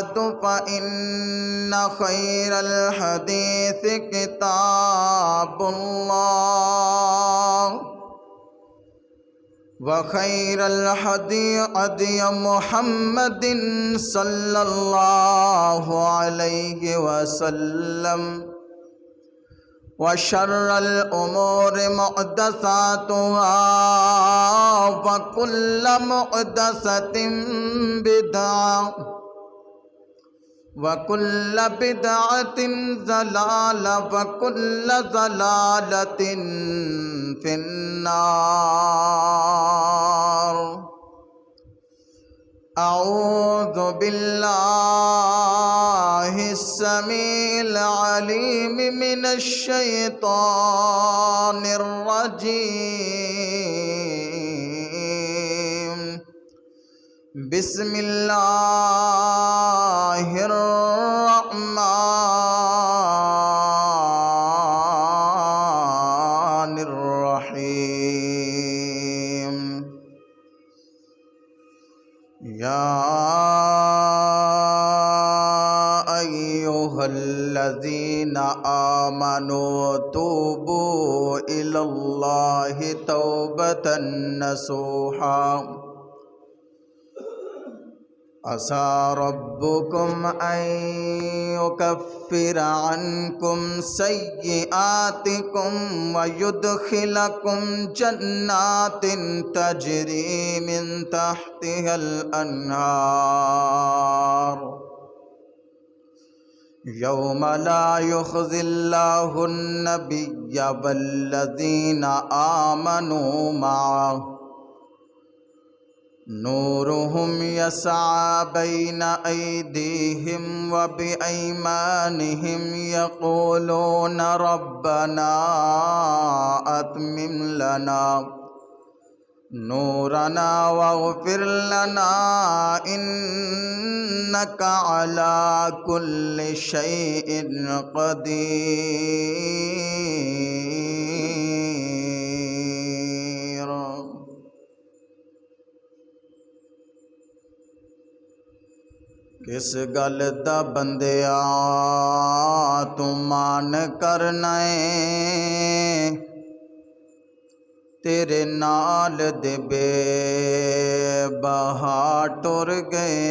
बाद फ़इन्न खैरल हदीस किताबुल्लाह व खैरल हदी हदी मुहम्मदिन सल्लल्लाहु अलैहि वसल्लम व शर्रल उमूर मुहदसातुहा व कुल्लु मुहदसतिन बिदअह व कुल्लु बिदअतिन ज़लाला व कुल्लु ज़लालतिन फिन्नार। अऊज़ु बिल्लाहिस समीइल अलीम मिनश शैतानिर रजीम। बिस्मिल्लाहिर रहमानिर रहीम। या अय्युहल्लज़ीना आमनू तूबू इलल्लाहि तौबतन नसूहा असा रब्बुकुम अन युकफ्फिरा अन्कुम सय्यिआतिकुम व युदखिलकुम जन्नातिन तजरी मिन तहतिहल अन्हार यौम ला युख़ज़िल्लाहुन नबिय्य वल्लज़ीना आमनू मअहु नूरुहुम यस्आ बैन ऐदीहिम व बिअयमानिहिम यक़ूलून रब्बना अत्मिम लना नूरना वग़फ़िर लना इन्नका अला कुल्लि शैइन क़दीर। किस गल दा बंदिया तू मान करना है तेरे नाल दे बेबहा टुर गए।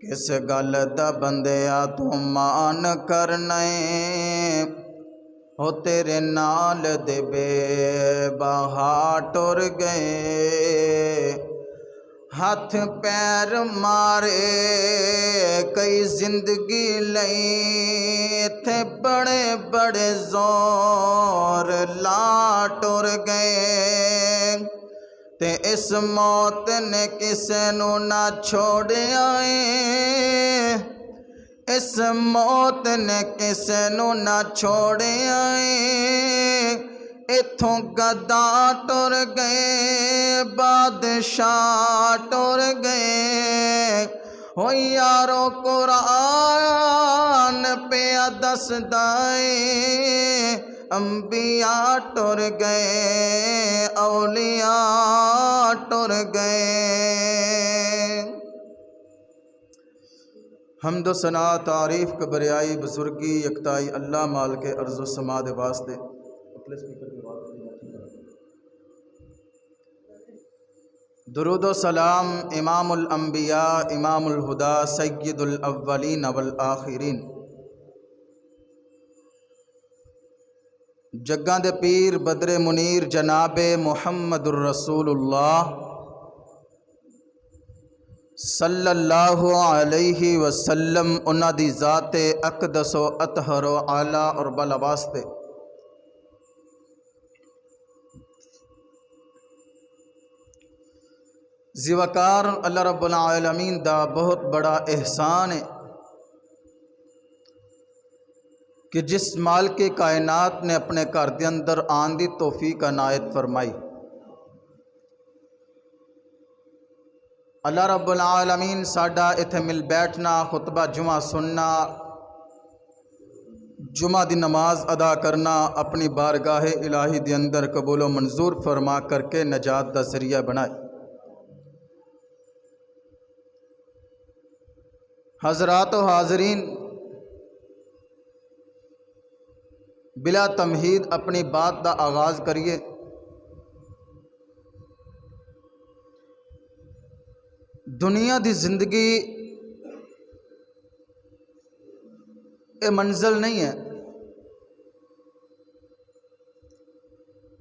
किस गल दा बंदिया तू मान करना है हो तेरे नाल दे बेबहा टुर गए। हाथ पैर मारे कई जिंदगी लई थे बड़े बड़े जोर ला टुर गए ते इस मौत ने किसे नू ना छोड़िया है। इस मौत ने किसे नू ना छोड़िया है। इथों गद्दा टुर गए बादशाह टुर गए हो यारो कुरान पे दसदा है अंबिया टुर गए औलिया टुर गए। हम्दो सना तारीफ़ कबरियाई बुजुर्गी यकताई अल्लाह माल के अर्ज़ो समाद वास्ते। दुरूद व सलाम इमामुल अंबिया इमामुल हुदा सय्यदुल अव्वलीन वल आखिरीन जग्गां दे पीर बदरे मुनीर जनाबे मुहम्मदुर रसूलुल्लाह सल्लल्लाहु अलैहि वसल्लम उन्हां दी ज़ाते अक़दस व अतहर व आला और बला वास्ते ज़िवकार अल्लाह रब्बुल आलमीन दा बहुत बड़ा एहसान है कि जिस माल के कायनात ने अपने घर के अंदर आन दी तौफीक अनायत फरमाई। अल्लाह रब्बुल आलमीन साडा इत्थे मिल बैठना, खुतबा जुमा सुनना, जुमा दी नमाज अदा करना अपनी बारगाह इलाही दे अंदर कबूल व मंजूर फरमा करके नजात का जरिया बनाए। हज़रात व हाज़रीन, बिला तमहीद अपनी बात का आगाज़ करिए। दुनिया की जिंदगी ये मंजिल नहीं है,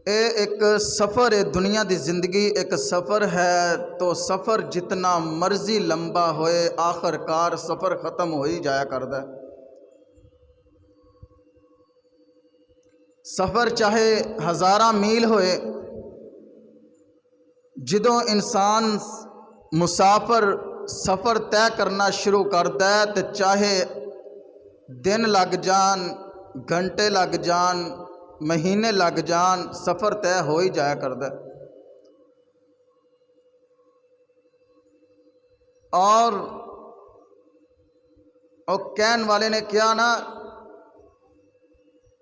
ये एक सफ़र है। दुनिया की जिंदगी एक सफ़र है, तो सफ़र जितना मर्जी लंबा होए आखिरकार सफ़र ख़त्म हो ही जाया करता है। सफ़र चाहे हज़ारा मील होए, जदों इंसान मुसाफिर सफ़र तय करना शुरू करता है तो चाहे दिन लग जान, घंटे लग जान, महीने लग जान, सफ़र तय हो ही जाया करता है। और कहने वाले ने क्या ना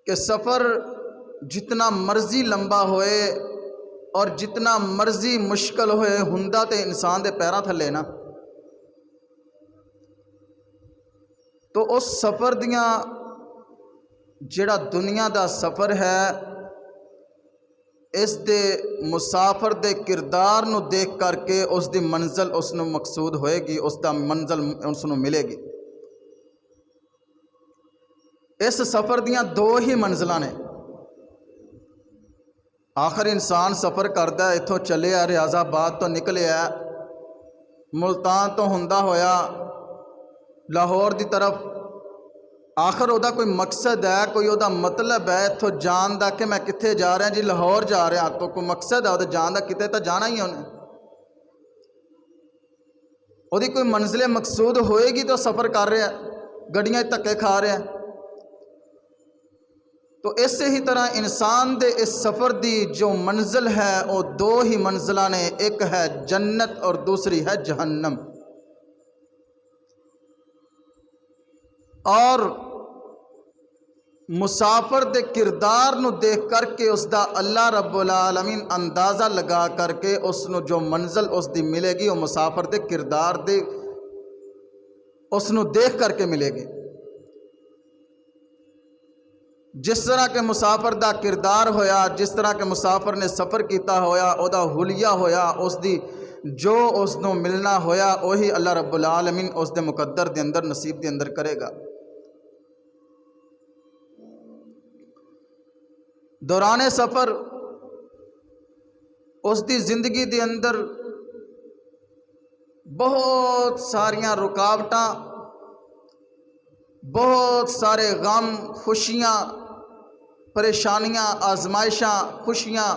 कि सफ़र जितना मर्जी लंबा होए और जितना मर्जी मुश्किल होए हुंदा ते इंसान दे पैरां थले ना। तो उस सफ़र दियां जिहड़ा दुनिया का सफ़र है, इस दे मुसाफिर दे किरदार नू देख करके उसकी मंजिल उसनू मकसूद होएगी, उसका मंजिल उसनू मिलेगी। इस सफ़र दियां दो ही मंजिलां ने। आखिर इंसान सफ़र करता है, इत्थों चलिया रियाजाबाद तो निकलिया, मुल्तान तो हुंदा होया लाहौर की तरफ। आखिर उहदा कोई मकसद है, कोई उहदा मतलब है इत्थों जान दा कि मैं कित्थे जा रहा जी, लाहौर जा रहा। तो कोई मकसद है उहदा जान दा, किते तो जाना ही उन्हें। उहदी कोई मंजिल मकसूद होएगी तो सफ़र कर रहा, गड्डियां धक्के खा रहा। तो इस ही तरह इंसान दे इस सफ़र की जो मंजिल है वो दो ही मंजिलां ने, एक है जन्नत और दूसरी है जहन्नम। और मुसाफिर दे किरदार नू देख करके उसका अल्लाह रब्बुल आलमीन अंदाज़ा लगा करके उसनू जो मंजिल उसकी मिलेगी वो मुसाफिर दे किरदार दे उसनू देख करके मिलेगी। जिस तरह के मुसाफिर का किरदार होया, जिस तरह के मुसाफिर ने सफ़र किया होया, उहदा हुलिया होया, उसकी जो उसनू मिलना होया वही अल्लाह रब्बुल आलमीन उसके मुकद्दर के अंदर नसीब के अंदर करेगा। दौराने सफ़र उसकी जिंदगी के अंदर बहुत सारियां रुकावटां, बहुत सारे गम, खुशियाँ, परेशानियां, आजमाइशां, खुशियां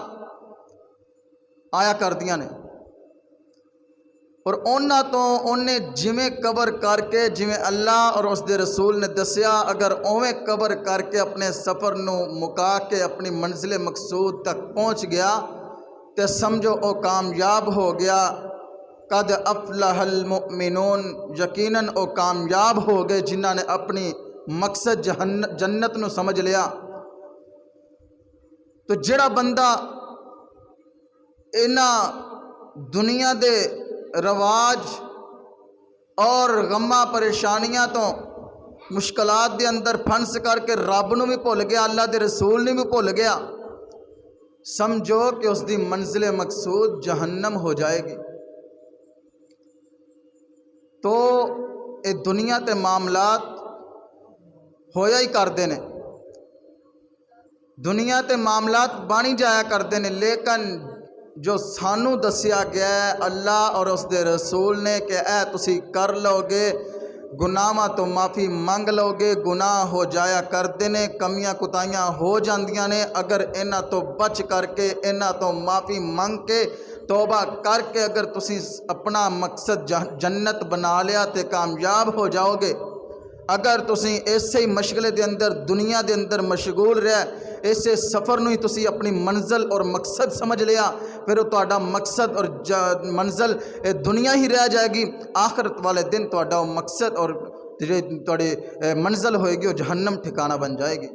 आया करदियां ने। और उन्हां तो उन्हें जिमें कबर करके, जिमें अल्लाह और उसके रसूल ने दसिया, अगर उवें कबर करके अपने सफ़र नू मुका के अपनी मंजिल मकसूद तक पहुँच गया तो समझो वो कामयाब हो गया। कद अफलहल मुमिनून, यकीनन वो कामयाब हो गए जिन्हों ने अपनी मकसद जन्नत नू समझ लिया। तो जिहड़ा बंदा इन्हां दुनिया दे रवाज और गम्मा परेशानियां तो मुश्किलात दे अंदर फंस करके रब नू भी भुल गया, अल्लाह दे रसूल ने भी भुल गया, समझो कि उसकी मंजिल मकसूद जहन्नम हो जाएगी। तो ये दुनिया के मामलात होया ही करते हैं, दुनिया के मामलात बन ही जाया करते हैं। लेकिन जो सानू दसिया गया है अल्लाह और उसके रसूल ने कि ऐ तुसी कर लोगे, गुनाहां तो माफ़ी मंग लोगे, गुनाह हो जाया करते ने, कमियां कुताइयां हो जांदियां ने। अगर इन्हां तो बच करके, इन्हां तो माफ़ी मंग के, तौबा करके अगर तुसी अपना मकसद जन्नत बना लिया तो कामयाब हो जाओगे। अगर तुसी इसे ही मशगले के अंदर, दुनिया के अंदर मशगूल रह, इसे सफ़र नू ही तुसी अपनी मंजिल और मकसद समझ लिया, फिर वो तुहाडा मकसद और मंजिल दुनिया ही रह जाएगी। आखिरत वाले दिन तुहाडा मकसद और तुहाडी मंजिल होएगी वो जहन्नम ठिकाना बन जाएगी।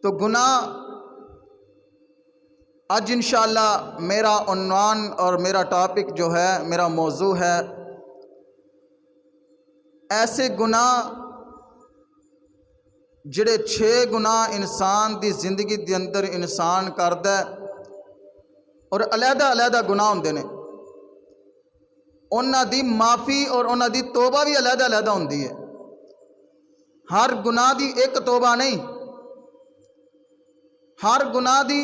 तो गुनाह आज इंशाअल्लाह मेरा उन्वान और मेरा टॉपिक जो है, मेरा मौजू है ऐसे गुनाह जिहड़े 6 गुनाह इंसान की जिंदगी के अंदर इंसान करदा और अलहदा अलहदा गुनाह होंदे ने, उन्हां दी माफ़ी और उन्हां दी तौबा भी अलहदा अलहदा होंदी है। हर गुनाह की एक तौबा नहीं, हर गुनाह की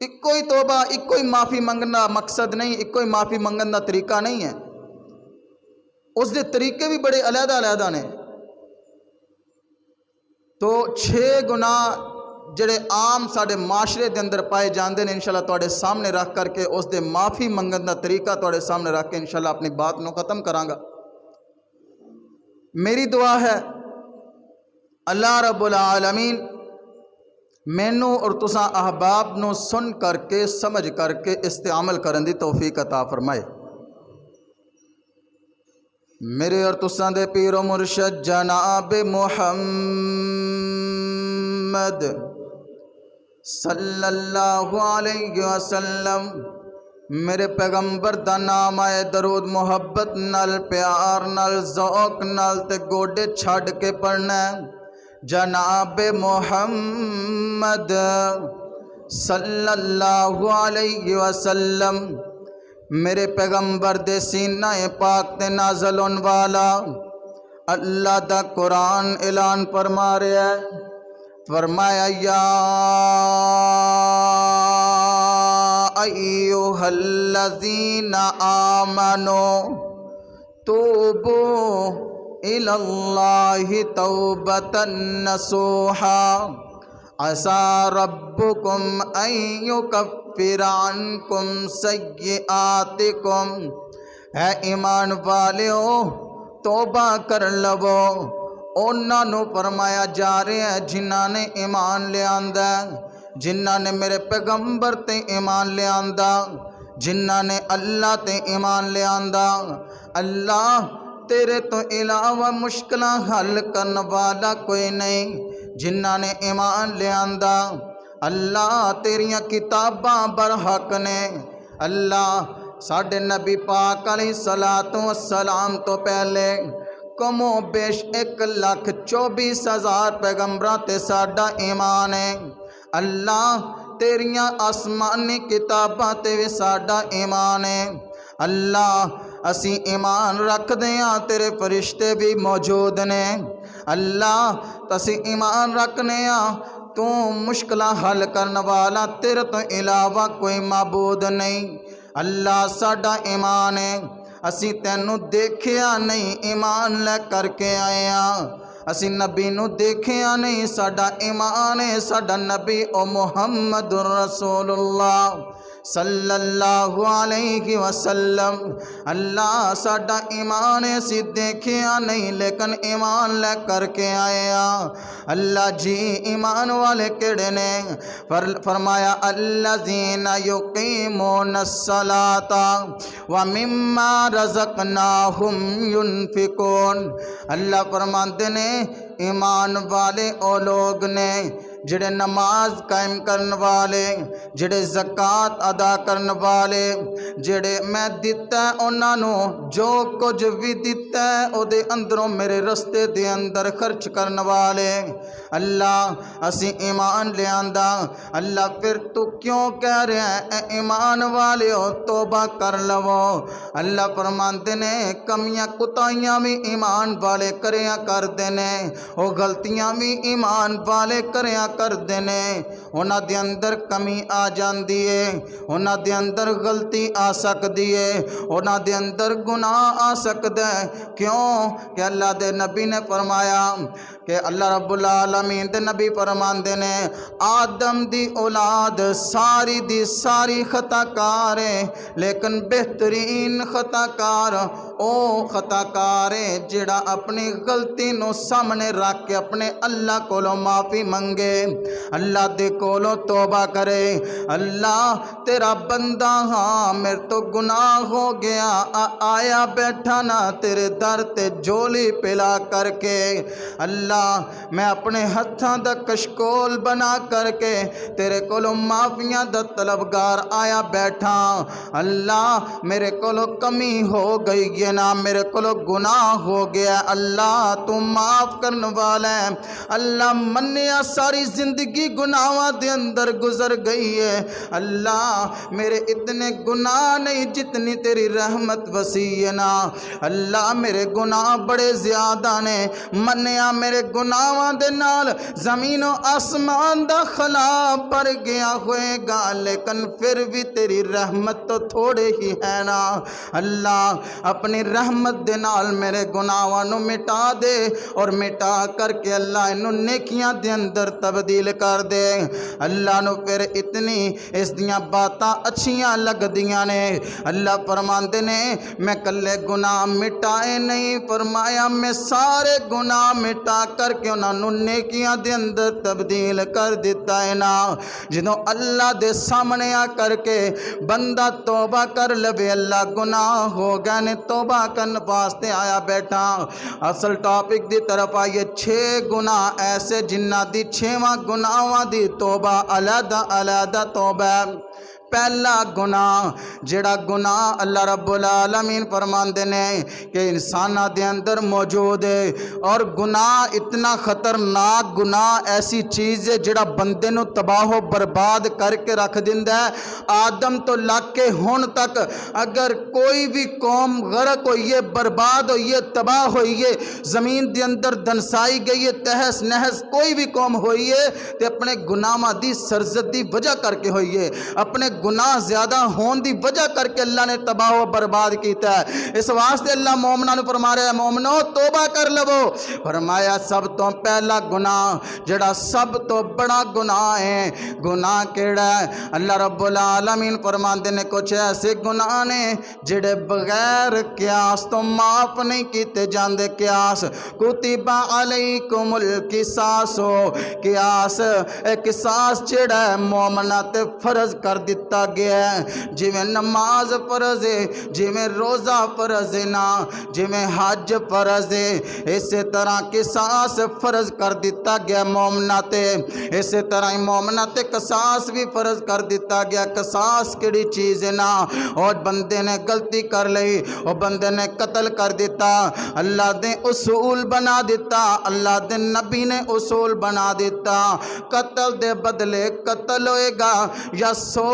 इक्को ही तौबा, इक्को ही माफ़ी मंगने का मकसद नहीं, इक्को ही माफ़ी मंगने का तरीका नहीं है। उसके तरीके भी बड़े अलहदा अलहदा ने। तो 6 गुनाह जिहड़े आम साडे माशरे के अंदर पाए जाते हैं, इंशाअल्लाह तुहाडे सामने रख करके उसके माफ़ी मंगने का तरीका तुहाडे सामने रख के इंशाअल्लाह अपनी बात को ख़त्म करांगा। मेरी दुआ है अल्लाह रब्बुल आलमीन मैनू और तुसां अहबाब नू सुन करके समझ करके इस ते अमल करन दी तौफीक अता फरमाए। मेरे और तुसां दे पीरो मुर्शद जनाब मुहम्मद सल्लल्लाहु अलैहि वसल्लम, मेरे पैगंबर दा नाम आए दरूद मुहब्बत नाल, प्यार नाल, ज़ौक नाल ते गोडे छड़ के पढ़ना। जनाब मुहम्मद सल्लल्लाहु अलैहि वसल्लम, मेरे पैगंबर दे सीना पाक ते नाज़ल होने वाला अल्लाह दा कुरान ऐलान फरमा रहा है, फरमाया या अय्युहल्लज़ीना आमनो तूबू इलल्लाहि तौबतन नसूहा असा रब्बुकुम अन युकफ्फिरा अन्कुम सय्यिआतिकुम। है ईमान वालियो तौबा कर लवो। उन्हां नूं फरमाया जा रहा है जिन्हां ने ईमान लियांदा, जिन्हां ने मेरे पैगंबर ते ईमान लियांदा, जिन्हां ने अल्लाह ते ईमान लियांदा। अल्लाह तेरे तो इलावा मुश्किलां हल करने वाला कोई नहीं। जिन्हां ने ईमान लियांदा, अल्लाह तेरियां किताबां बरहक ने। अल्लाह साडे नबी पाक अलैहिस्सलातु वस्सलाम तो पहले कमो बेश 1,24,000 पैगंबरां ते साडा ईमान है। अल्लाह तेरियां आसमानी किताबां ते भी साडा ईमान है। अल्लाह असी ईमान रखते हाँ तेरे फरिश्ते भी मौजूद ने। अल्लाह असी ईमान रखने हाँ तू मुश्किलां हल करने वाला, तेरे तो इलावा कोई माबूद नहीं। अल्लाह साडा ईमान है, असी तैनू देखिया नहीं ईमान ले करके आए हाँ। असी नबी नू देखिया नहीं, साडा ईमान है साडा नबी ओ मुहम्मदुर रसूलुल्लाह सल्लल्लाहु अलैहि वसल्लम। अल्लाह साडा ईमान है सी देखिया नहीं लेकिन ईमान ले करके आए हाँ। अल्लाह जी ईमान वाले केड़े ने? फरमाया अल्लज़ीना युक़ीमूनस्सलाता व मिम्मा रज़क़नाहुम युनफ़िकून। अल्लाह फरमाते ने ईमान वाले ओ लोग ने जिहड़े नमाज कायम करने वाले, जिहड़े ज़कात अदा करने वाले, जिहड़े मैं दिता उन्होंने जो कुछ भी दिता है उहदे अंदरों मेरे रस्ते दे अंदर खर्च करने वाले। अल्लाह असी ईमान लियांदा। अल्लाह फिर तू क्यों कह रहा है ईमान वाले हो तौबा कर लवो। अल्लाह फरमाते ने कमियां कुताइयां भी ईमान वाले करिया करते ने, वो गलतियां भी ईमान वाले करिया करते ने। उन्हां दे अंदर कमी आ जाती है, उन्हां दे अंदर गलती आ सकती है, उन्हां दे अंदर गुनाह आ सकता है। क्यों कि अल्लाह दे नबी ने फरमाया कि अल्लाह रब्बुल आलमीन दे नबी फरमाते ने आदम दी औलाद सारी दी सारी खताकार है, लेकिन बेहतरीन खताकार ओ खताकार है जिहड़ा अपनी गलती नूं सामने रख के अपने अल्लाह कोलों माफ़ी मंगे, अल्लाह दे कोलों तौबा करे। अल्लाह तेरा बंदा हाँ मेरे तो गुनाह हो गया, आया बैठा ना तेरे दर ते झोली पिला करके। अल्लाह मैं अपने हत्थां दा कशकोल बना करके तेरे कोलों माफियां दा तलबगार आया बैठा। अल्लाह मेरे कोलों कमी हो गई है, सय्यना मेरे को गुनाह हो गया, अल्लाह तू माफ़ करने वाला है। अल्लाह मन्निया सारी ज़िंदगी गुनाहों के अंदर गुजर गई है, अल्लाह मेरे इतने गुनाह नहीं जितनी तेरी रहमत वसी है ना। अल्लाह मेरे गुनाह बड़े ज़्यादा ने, मन्निया मेरे गुनाहों दे नाल ज़मीनों आसमान दा खला भर गया होएगा, लेकिन फिर भी तेरी रहमत तो थोड़े ही है ना। अल्लाह अपनी रहमत दे नाल मेरे गुनाहों नू मिटा दे और मिटा करके अल्लाह इनू नेकियां दे अंदर तब्दील कर दे। अल्लाह नू फिर इतनी इस दियां बातां अच्छियां लगदियां ने। अल्लाह फरमांदे ने मैं कल्ले गुनाह मिटाए नहीं, फरमाया मैं सारे गुनाह मिटा करके उन्होंने नेकियां दे अंदर तब्दील कर दिता है ना। जो अल्लाह दे सामने आ करके बंदा तौबा कर लवे, अल्लाह गुनाह हो गए ने तौबा करने वास्ते आया बैठा। असल टॉपिक की तरफ आइए, 6 गुनाह ऐसे जिन्ना दी 6वां गुनाहां दी तौबा अलहदा अलहदा तौबा। पहला गुनाह जेड़ा गुनाह अल्लाह रब्बुल आलमीन फरमाते ने कि इंसाना दे अंदर मौजूद है, और गुनाह इतना खतरनाक गुनाह ऐसी चीज़ है जेड़ा बंदे नू तबाह बर्बाद करके रख दिंदा है। आदम तो लग के हुण तक अगर कोई भी कौम गरक होई है, बर्बाद होई है, तबाह होई है, ज़मीन के अंदर दनसाई गई है, तहस नहस कोई भी कौम होई है तो अपने गुनाहां दी सरजत दी वजह करके होई है, अपने गुनाह ज़्यादा होने की वजह करके अल्लाह ने तबाह व बर्बाद किया है। इस वास्ते अल्लाह मोमना नू फरमा रहा है, मोमनो तौबा कर लवो। फरमाया सब तो पहला गुनाह जेड़ा सब तो बड़ा गुनाह है, गुनाह केड़ा है? अल्लाह रब्बुल आलमीन फरमाते ने कुछ ऐसे गुनाह ने जेड़े बगैर क्यास तो माफ नहीं किए जाते। क्यास कुतिबा अलैकुमुल किसास हो, क्यास किसास जेड़ा है मोमना ते फर्ज कर दिता गया है। जिमें नमाज फर्ज है, जिमें रोज़ा फर्ज है ना, जिमें हज फर्ज है, इसी तरह किसास फर्ज कर दिता गया मोमना ते। इसी तरह ही मोमना ते किसास भी फर्ज कर दिता गया। किसास किहड़ी चीज़ है ना, और बंदे ने गलती कर ली, और बंदे ने कत्ल कर दिता, अल्लाह ने उसूल बना दिता, अल्लाह के नबी ने उसूल बना दिता, कत्ल दे बदले कत्ल होएगा या 100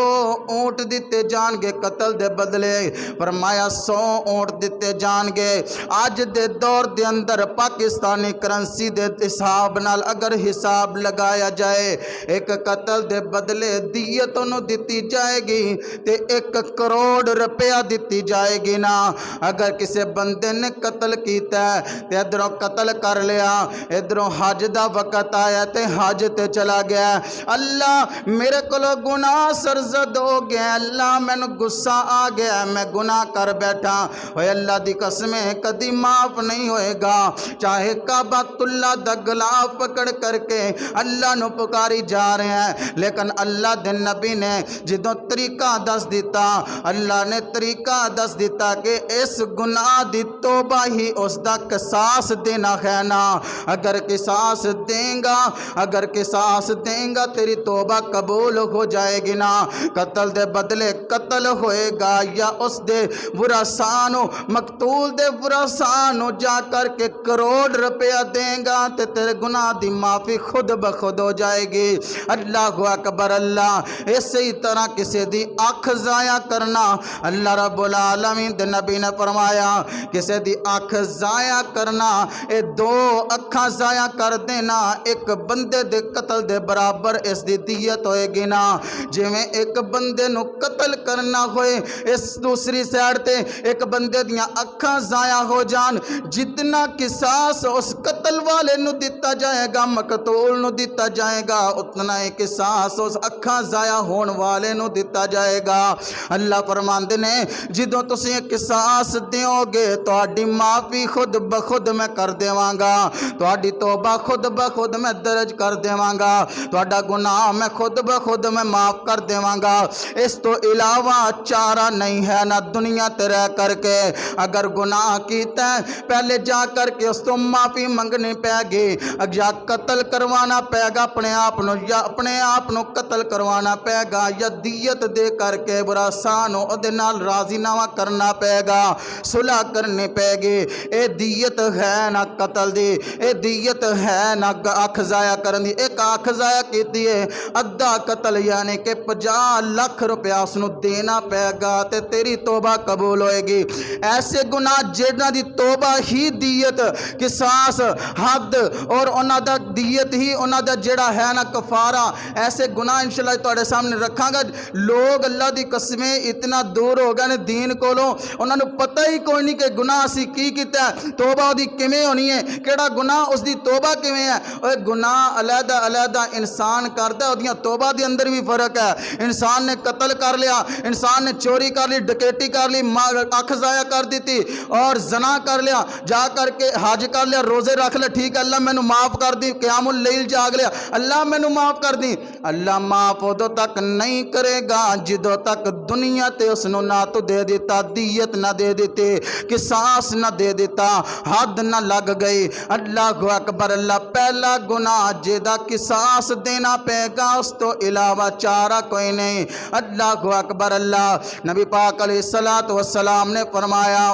ऊँट दिते जाएंगे कत्ल दे बदले। फरमाया 100 ऊँट दिते जाएंगे। अज दे दौर दे अंदर पाकिस्तानी करंसी दे हिसाब नाल अगर हिसाब लगाया जाए, एक कत्ल दे बदले दीयत उन्होंने दिती जाएगी ते 1 करोड़ रुपया दिती जाएगी ना। अगर किसी बंदे ने कत्ल किया तो इधरों कत्ल कर लिया, इधरों हज का वक़्त आया तो हज ते चला गया, अल्लाह मेरे को गुनाह सरजद हो गया, अल्लाह मैनू गुस्सा आ गया, मैं गुनाह कर बैठा, ओए अल्लाह दी कसम कदी माफ नहीं होएगा। चाहे काबातुल्लाह दा गलाफ पकड़ करके अल्लाह नू पुकारी जा रहे हैं, लेकिन अल्लाह दे नबी ने जिदों तरीका दस दिता, अल्लाह ने तरीका दस दिता कि इस गुनाह दी तौबा ही उसका किसास देना है ना। अगर किसास देगा, अगर किसास देगा तेरी तौबा कबूल हो जाएगी ना। कत्ल दे बदले कत्ल होएगा, या उस दे बुरासानो मकतूल दे बुरासानो जा करके करोड़ रुपया देगा तो तेरे गुनाह दी माफ़ी खुद ब खुद हो जाएगी। अल्लाहु अकबर। अल्लाह इसी तरह किसी दी अख ज़ाया करना, अल्लाह रब्बुल आलमीन दे नबी ने फरमाया किसी दी अख ज़ाया करना, ये 2 अखां ज़ाया कर देना एक बंदे दे कत्ल दे बराबर इसकी दीयत होएगी ना। जिमें एक बंदे नू कत्ल करना होए, इस दूसरी साइड ते एक बंदे दियां अखां ज़ाया हो जान, जितना किसास उस कत्ल वाले नू दिता जाएगा, मकतूल नू दिता जाएगा, उतना ही किसास उस अखां ज़ाया होने वाले नू दिता जाएगा। अल्लाह फरमांदे ने जिदों तुसीं किसास दिओगे तुहाडी माफ़ी खुद ब खुद मैं कर देवांगा, तुहाडी तौबा खुद ब खुद मैं दर्ज कर देवांगा, तुहाडा गुनाह मैं खुद ब खुद मैं माफ़ कर देवांगा। इस तो इलावा चारा नहीं है ना दुनिया ते रह करके। अगर गुनाह कीता पहले जा करके उस तो माफ़ी मंगनी पैगी, या कतल करवाना पैगा अपने आप नो, या अपने आप नो कतल करवाना पैगा, या दीयत दे करके बुरा सानो ओदे नाल राजीनामा करना पैगा, सुलह करनी पैगी। ये दीयत है ना कतल दी, ये दीयत है ना अख जाया करन दी। एक अख जाया कीती है अद्धा कतल यानी कि 50 लाख रुपया उसनू देना पैगा ते तेरी तोबा कबूल होएगी। ऐसे गुनाह जिन्हां दी तोबा ही दीयत किसास हद और उन्हां दा दीयत ही उन्हां दा जिहड़ा है ना कफारा, ऐसे गुनाह इंशाअल्लाह तुहाडे सामने रखांगा। लोग अल्लाह दी कसमें इतना दूर हो गए ने दीन कोलों, उन्हां नू पता ही कोई नहीं कि गुनाह असीं की कीता, तोबा उहदी किवें होनी है, किहड़ा गुनाह उसदी तोबा किवें है। ओए गुनाह अलहदा अलहदा इंसान करदा, उहदियां तोबा दे अंदर भी फर्क है। इंसान ने कतल कर लिया, इंसान ने चोरी कर ली, डकैती कर ली, अख जाया कर दी और जना कर लिया, जा करके हज कर लिया, रोजे रख ले, ठीक है अल्लाह मैनू माफ़ कर दी, क़यामुल लैल जाग लिया, अल्लाह मैनू माफ़ कर दी। अल्लाह माफ़ उदों तक नहीं करेगा जिदों तक दुनिया ते उसनू ना तो दे दिता, दीयत ना दे दी, किसास ना दे दिता, हद ना लग गई। अल्लाह अकबर। अल्लाह पहला गुनाह जिहदा किसास देना पेगा, उस तो इलावा चारा कोई नहीं। अल्लाह अकबर। अल्लाह नबी पाक अलैहिस्सलातु वस्सलाम ने फरमाया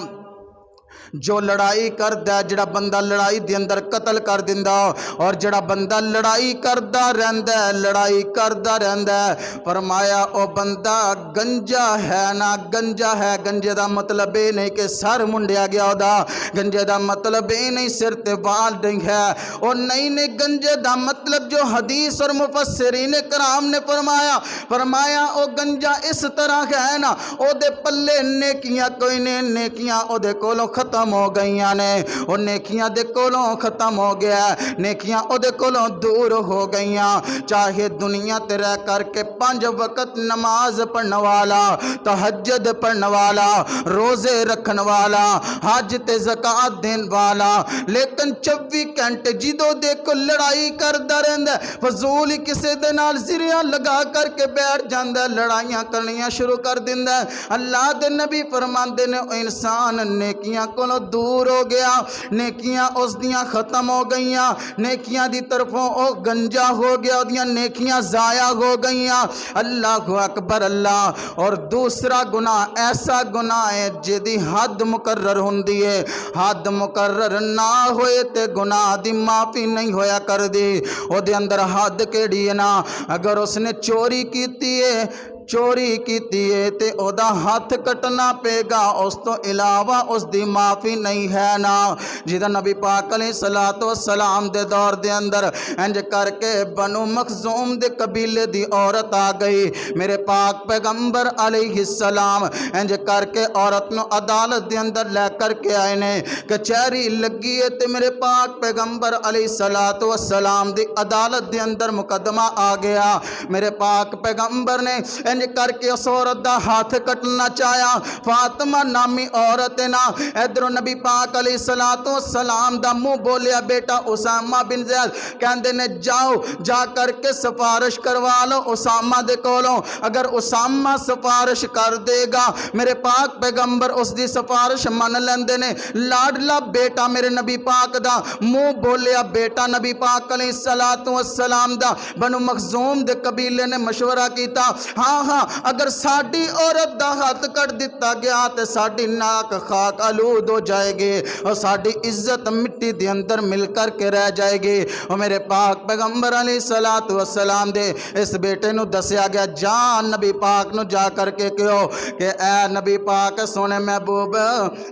जो लड़ाई करदा है, जिहड़ा बंदा लड़ाई दे अंदर कतल कर दिंदा और जिहड़ा बंदा लड़ाई करदा रहिंदा है, लड़ाई करदा रहिंदा है, फरमाया ओ बंदा गंजा है ना, गंजा है। गंजे दा मतलब ये नहीं कि सर मुंडिया गया ओदा, गंजे दा मतलब ये नहीं सिर ते बाल नहीं है, और नहीं नहीं गंजे दा मतलब जो हदीस और मुफस्सिरीन कराम ने फरमाया ओ गंजा इस तरह है ना, ओदे पल्ले नेकियां कोई ने, नेकियां ओदे कोलों खत्म हो गई ने, और नेकियां दे कोलों खत्म हो गया, नेकियां ओदे कोलों दूर हो गई। चाहे दुनिया ते रह करके 5 वक्त नमाज पढ़ने वाला, तहज्जुद पढ़ने वाला, रोजे रखने वाला, हज ते ज़कात देने वाला, लेकिन 24 घंटे जिदों देखो लड़ाई करता रहता है, फजूल ही किसी दे नाल ज़िरियां लगा करके बैठ जाता है, लड़ाइयाँ करनियाँ शुरू कर दिंदा है। अल्लाह दे नबी फरमांदे ने इंसान नेकियां को दूर हो गया, नेकियां उस दियां खत्म हो गई, नेकियां दी तरफों ओ गंजा हो गया, उदियां नेकियां जाया हो गई। अल्लाह अकबर। अल्लाह। और दूसरा गुनाह ऐसा गुनाह है जिहदी हद मुकर्रर हुंदी है, हद मुकर्रर ना होए ते गुनाह दी माफ़ी नहीं होया कर दी। ओदे अंदर हद केड़ी है ना, अगर उसने चोरी कीती है, चोरी कीती है ते ओदा हथ कटना पेगा, उस तो इलावा उसकी माफ़ी नहीं है ना। जिदा नबी पाक अलैहिस्सलातु वस्सलाम दे दौर दे अंदर इंज करके बनु मखजूम दे कबीले दी औरत आ गई, मेरे पाक पैगंबर अलैहिस्सलाम इंज करके औरत नूं अदालत दे अंदर लै करके आए ने, कचहरी लगी है ते मेरे पाक पैगंबर अलैहिस्सलातु वस्सलाम दी अदालत दे अंदर मुकदमा आ गया। मेरे पाक पैगंबर ने करके उस औरत का हाथ कटना चाया, फातिमा नामी औरत ना, इधरों नबी पाक अलैहिस्सलातु वस्सलाम दा मुंह बोलिया बेटा उसामा बिन ज़ैद, कहंदे ने जाओ जा करके सिफारिश करवा लो उसामा दे कोलों, अगर उसामा सिफारिश कर देगा मेरे पाक पैगंबर उसकी सिफारिश मन लेंदे ने। लाडला बेटा मेरे नबी पाक दा मुंह बोलिया बेटा नबी पाक अलैहिस्सलातु वस्सलाम दा, बनु मखजूम दे कबीले ने मशवरा किया, हाँ हाँ अगर साड़ी औरत का हाथ कट दिता गया तो साड़ी नाक खाक आलूद हो जाएगी और साड़ी इज्जत मिट्टी के अंदर मिल कर के रह जाएगी। और मेरे पाक पैगंबर अलैहिस्सलातु वस्सलाम दे इस बेटे नू दसिया गया, जा नबी पाक नू जा करके कहो कि ए नबी पाक सोने महबूब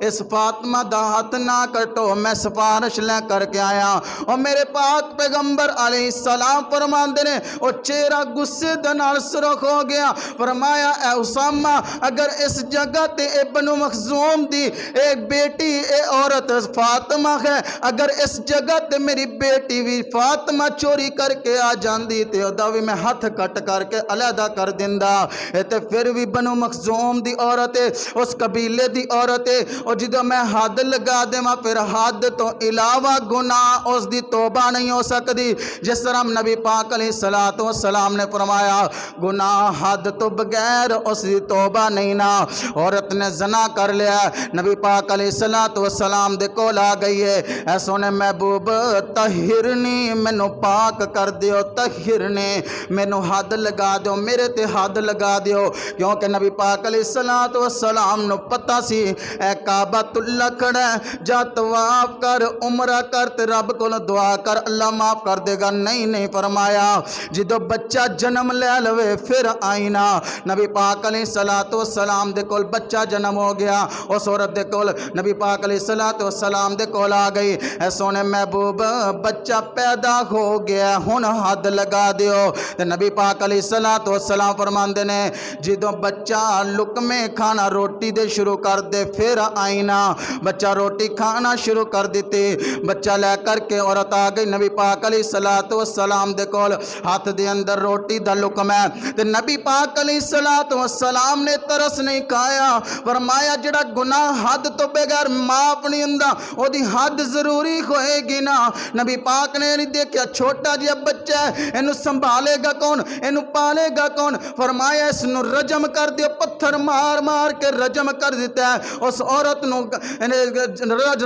इस फातिमा दा हाथ ना कटो, मैं सिफारिश ले करके आया। और मेरे पाक पैगंबर अलैहिस्सलाम फरमांदे ने वो चेहरा गुस्से दे नाल सुरख हो गया, फरमाया ए उसामा अगर इस जगह ते ए बनु मखजूम दी एक बेटी ए औरत फातिमा है, अगर इस जगह ते मेरी बेटी भी फातिमा चोरी करके आ जाती तो ओदा भी मैं हथ कट करके अलहदा कर दिंदा। ते फिर भी बनु मखजूम दी औरत है, उस कबीले दी औरत है, और जो मैं हद लगा देवां फिर हद तो इलावा गुनाह उसकी तौबा नहीं हो सकती। जिस तरह नबी पाक अलैहिस्सलातु वस्सलाम ने फरमाया गुनाह हद हद तो बगैर उसकी तौबा नहीं ना। औरत ने जना कर लिया, नबी पाक अलैहिस्सलातु वस्सलाम दे कोल आ गई है, ऐ सोने महबूब तहिरनी, मैनू पाक कर दियो, तहिरनी, मैनू हद लगा दो, मेरे ते हद लगा दियो। क्योंकि नबी पाक अलैहिस्सलातु वस्सलाम नू पता सी ए काबतुल्लाह खड़ा है, जा तवाफ कर, उमरा कर ते रब कोल दुआ कर, अल्लाह माफ कर देगा। नहीं नहीं फरमाया, जो बच्चा जन्म ले लवे फिर आई ना। नबी पाक अलैहिस्सलातु वस्सलाम दे कोल बच्चा जन्म हो गया, उस औरत दे कोल नबी पाक अलैहिस्सलातु वस्सलाम दे कोल आ गई, ऐ सोने महबूब बच्चा पैदा हो गया, हुण हद लगा दियो। ते नबी पाक अलैहिस्सलातु वस्सलाम फरमांदे ने, जो बच्चा लुकमे खाना रोटी दे शुरू कर दे फिर आई ना। बच्चा रोटी खाना शुरू कर देते, बच्चा ले करके औरत आ गई नबी पाक अलैहिस्सलातु वस्सलाम दे कोल, हाथ दे अंदर रोटी दा लुकमा है। ते नबी पाक अलैहिस्सलातु वस्सलाम ने तरस नहीं खाया, फरमाया जिहड़ा गुनाह हद तो बगैर माफ नहीं हुंदा, ओदी हद जरूरी होएगी ना। नबी पाक ने नहीं देखा छोटा जिहा बच्चा है, इनू संभालेगा कौन, इनू पालेगा कौन, फरमाया इसनू रजम कर दियो, पत्थर मार मार के रजम कर दिता है। उस औरत नू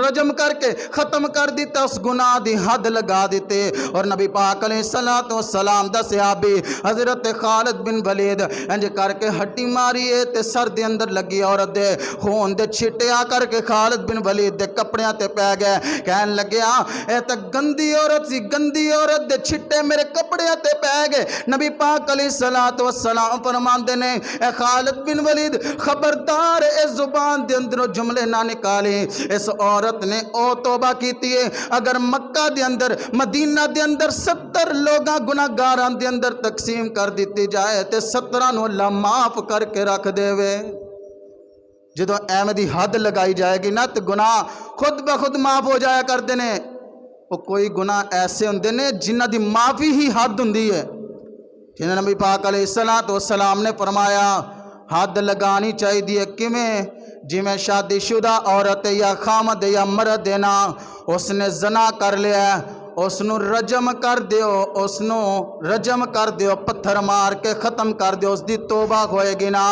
रजम करके खत्म कर दिता, उस गुनाह दी हद लगा दिते। और नबी पाक अलैहिस्सलातु वस्सलाम दा सहाबी हजरत खालिद बिन वलीद इंज करके हड्डी मारी है ते सर दे अंदर लगी औरत दे खून दे छिटे आ करके खालिद बिन वलीद दे कपड़ियां ते पै गए। कहन लग्या ए ते गंदी औरत सी, गंदी औरत दे छिटे मेरे कपड़ियां ते पै गए। नबी पाक अलैहिस्सलातु वस्सलाम फरमांदे ने, ए खालिद बिन वलीद खबरदार इस जुबान दे अंदरों जुमले ना निकाले। इस औरत ने ओ तौबा की है, अगर मक्का दे अंदर मदीना दे अंदर 70 लोगां गुनाहगारां दे अंदर तकसीम कर दी जाए तो 17 नूं अल्लाह माफ करके रख देवे। जो एवं दी हद लगाई जाएगी ना तो गुनाह खुद ब खुद माफ हो जाया करते हैं। वो कोई गुनाह ऐसे होंगे ने जिन्हां दी माफ़ी ही हद हुंदी है। जिन्हें नबी पाक अलैहिस्सलातु वस्सलाम ने फरमाया हद लगानी चाहिए किवें, जिमें शादीशुदा औरत या खामद या मर्द देना उसने जना कर लिया, उसनू रजम कर दियो, उसनू रजम कर दियो, पत्थर मार के ख़त्म कर दियो, उसकी तौबा होएगी ना।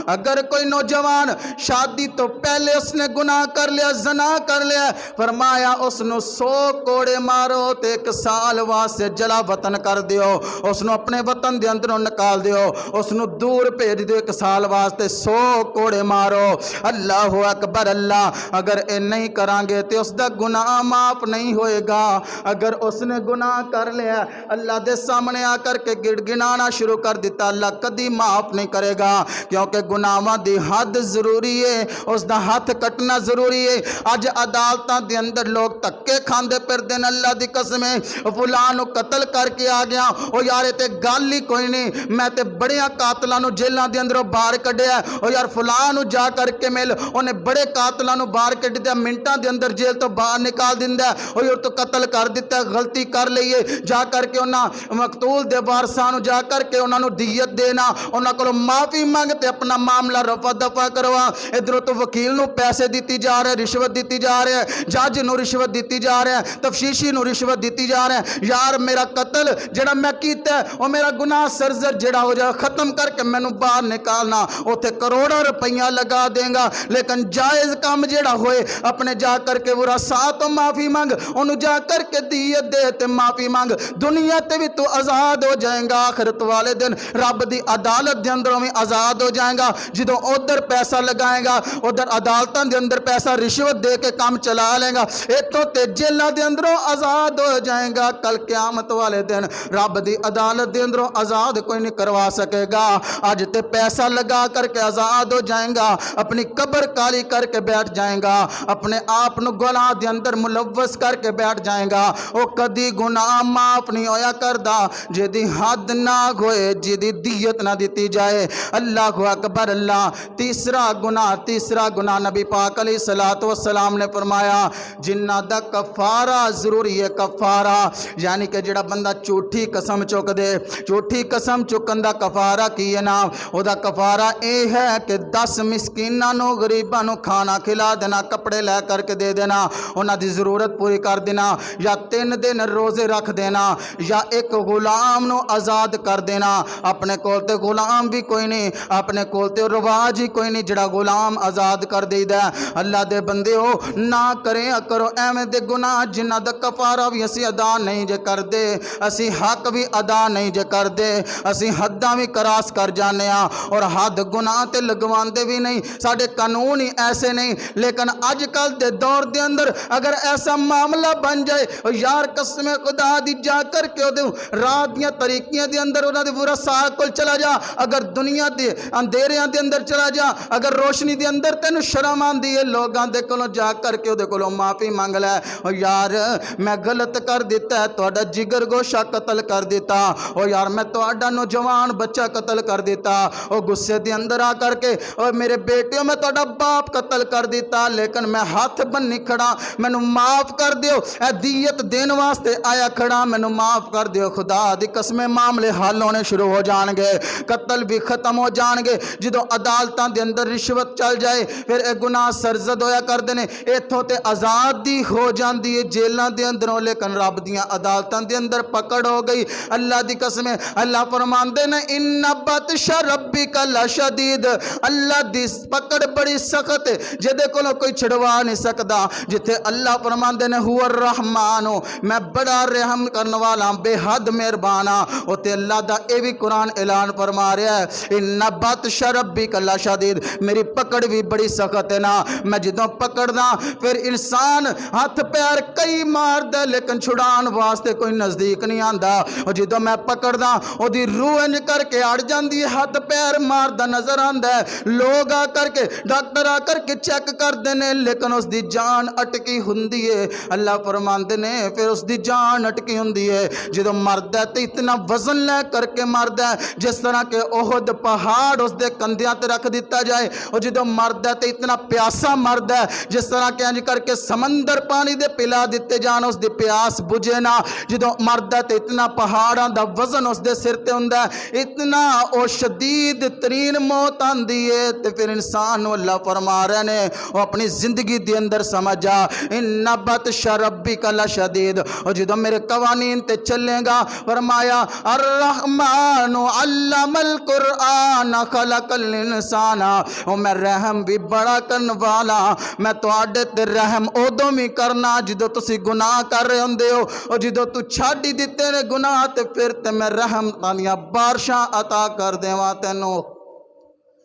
अगर कोई नौजवान शादी तो पहले उसने गुनाह कर लिया, जना कर लिया, फरमाया उसनू 100 कोड़े मारो तो 1 साल वास्ते जला वतन कर दियो, उसनू अपने वतन के अंदरों निकाल दियो, उसनू दूर भेज दियो 1 साल वास्ते 100 कोड़े मारो। अल्लाह अकबर अल्लाह। अगर ये नहीं करांगे तो उसका गुनाह माफ नहीं होएगा। अगर उसने गुनाह कर लिया, अल्लाह के सामने आकर के गिड़गिड़ाना शुरू कर दिता, अल्लाह कदी माफ नहीं करेगा। क्योंकि गुनाहां दी हद जरूरी है, उसका हाथ कटना जरूरी है। अज अदालतां दे अंदर लोग धक्के खांदे फिरदे ने, अल्लाह दी कसम फलां नूं कतल करके आ गया, ओ यार ते गल ही कोई नहीं, मैं ते बड़ियां कातलां नूं जेलां दे अंदरों बाहर कढ़िया, ओ यार फलां नूं जा करके मिल, उन्हें बड़े कातलां नूं बाहर कढ़ दिया, मिनटां दे अंदर जेल तो बाहर निकाल दिंदा, ओ यार तो कतल कर दिता, गलती कर लईए, जा करके उन्हां मकतूल दे वारसां नूं जा करके उन्हां नूं दियत देना, उन्हां कोलों माफ़ी मंगते अपना मामला रफा दफा करवा। इधरों तो वकील नूं पैसे दिती जा रहे, रिश्वत दिती जा रही है, जज नूं रिश्वत दिती जा रही है, तफशीशी नूं रिश्वत दिती जा रही है। यार मेरा कतल जिहड़ा मैं कीता वो मेरा गुनाह सरजर जिहड़ा हो जाए, खत्म करके मैनू बाहर निकालना, उत्थे करोड़ों रुपया लगा देगा, लेकिन जायज़ काम जिहड़ा होए अपने जा करके वरासा तो माफ़ी मंग, उन्होंने जा करके दियत दे ते माफ़ी मंग। दुनिया ते भी तू आज़ाद हो जाएगा, आखिरत वाले दिन रब की अदालत के अंदरों भी आज़ाद हो जाएगा। जो उधर पैसा लगाएगा, उधर अदालतों के अंदर पैसा रिश्वत दे के काम चला लेगा, इतों ते जेलों के अंदरों आज़ाद हो जाएगा। कल क़यामत वाले दिन रब की अदालत के अंदरों आज़ाद कोई नहीं करवा सकेगा। अज ते पैसा लगा करके आज़ाद हो जाएगा, अपनी कब्र काली करके बैठ जाएगा, अपने आप को गुनाह के अंदर मुलव्वस करके बैठ जाएगा। वो कदी गुनाह माफ नहीं होया करदा जिहदी हद ना होए, जिहदी दियत ना दी जाए। अल्लाह अकबर अल्लाह। तीसरा गुनाह नबी पाक अलैहिस्सलातु वस्सलाम ने फरमाया जिन्ना दा कफारा जरूरी है। कफारा यानी कि जिहड़ा बंदा झूठी कसम चुक दे, झूठी कसम चुकन दा कफारा की है ना, उहदा कफारा यह है कि 10 मिसकीनां नूं गरीबां नूं खाना खिला देना, कपड़े लै करके दे देना, उन्हां दी जरूरत पूरी कर देना, या 3 दिन रोज़े रख देना या एक गुलाम नू आज़ाद कर देना। अपने कोल ते गुलाम भी कोई नहीं, अपने कोल ते रिवाज ही कोई नहीं जिहड़ा गुलाम आज़ाद कर देईदा। अल्लाह दे बंदे हो ना करें करो एवें दे गुनाह जिन्हां दा कफारा भी असी अदा नहीं जे करदे, असी हक भी अदा नहीं जे करदे, असी हद्दां भी क्रॉस कर जाने और हद गुनाह ते लगवांदे भी नहीं। साडे कानून ही ऐसे नहीं। लेकिन अजकल दे दौर दे अंदर अगर ऐसा मामला बन जाए यार कसम खुदा दी जा करके ओदे रात दियां तरीकियां दे अंदर उन्हां दे बुरा साह कोल चला जा, अगर दुनिया दे अंधेरियां दे अंदर चला जा, अगर रोशनी दे अंदर तेन शर्म आंदी है लोगां दे कोलों जा करके ओदे कोलों माफ़ी मंग लै। यार मैं गलत कर दिता है, तुहाडा जिगर गोशा कतल कर दिता, ओ यार मैं तुहाडा नौजवान बच्चा कतल कर दिता, ओ गुस्से दे अंदर आ करके ओ मेरे बेटियों मैं तुहाडा बाप कतल कर दिता, लेकिन मैं हाथ बन्नी खड़ा, मैनू माफ़ कर दियो, ए दीयत देन वास्ते आया खड़ा, मैनू माफ़ कर दियो। खुदा दी कसमें मामले हल होने शुरू हो जाएंगे, कतल भी खत्म हो जाएंगे। जो अदालतां दे अंदर रिश्वत चल जाए फिर एक गुनाह सरजद होया करते हैं, इत्थों ते आज़ादी हो जाती है जेलों के अंदरों, लेकिन रब दियां अदालतां दे अंदर पकड़ हो गई। अल्लाह दी कसमें अल्लाह फरमांदे ने इन्ना बतशा रब्बिका लशदीद, अल्लाह दी पकड़ बड़ी सख्त है जिहदे कोलों कोई छुड़वा नहीं सकता। जिथे अल्लाह फरमांदे ने हुआ रहमान, मैं बड़ा रहम करने वाला बेहद मेहरबान हाँ, उत्ते अल्लाह दा ये भी कुरान ऐलान फरमा रहा है इन्ना बतशा रब्बिका लशदीद, मेरी पकड़ भी बड़ी सख्त है ना। मैं जदों पकड़दा फिर इंसान हथ पैर कई मारदा लेकिन छुड़ान वास्ते कोई नज़दीक नहीं आंदा, और जदों मैं पकड़दा ओदी रूह इंज करके अड़ जाती है, हथ पैर मारदा नजर आंदा है, लोग आ करके डॉक्टर आ करके चेक करते हैं लेकिन उसकी जान अटकी हुंदी है। अल्लाह फरमांदे ने फिर उसकी जान अटकी हुंदी है, जदों मरदा है तो इतना वजन ले करके मरदा है जिस तरह के ओहद पहाड़ उसके कंधियां ते रख दिता जाए, और जदों मरदा है तो इतना प्यासा मरदा है जिस तरह के इंज करके समंदर पानी दे पिला दिते जान उसकी प्यास बुझे ना। जदों मरदा है तो इतना पहाड़ां दा वजन उसके सिर ते हुंदा है, इतना ओ शदीद तरीन मौत आंदी है। तो फिर इंसान अल्लाह फरमा रहे ने वो अपनी जिंदगी के अंदर समझ जा इन्ना बतशा रब्बिका लशदीद, और जदों मेरे कवानीन ते चलेगा फरमाया अर्रहमान अल्लमल कुरआन खलकल इंसाना, और मैं रहम भी बड़ा करने वाला, मैं तुहाडे ते रहम उदों भी करना जदों तुसी गुनाह कर रहे होंदे हो, और जदों तू छड्ड ही दिते ने गुनाह ते फिर ते मैं रहम दियां बारिशां अता कर देवां तैनूं।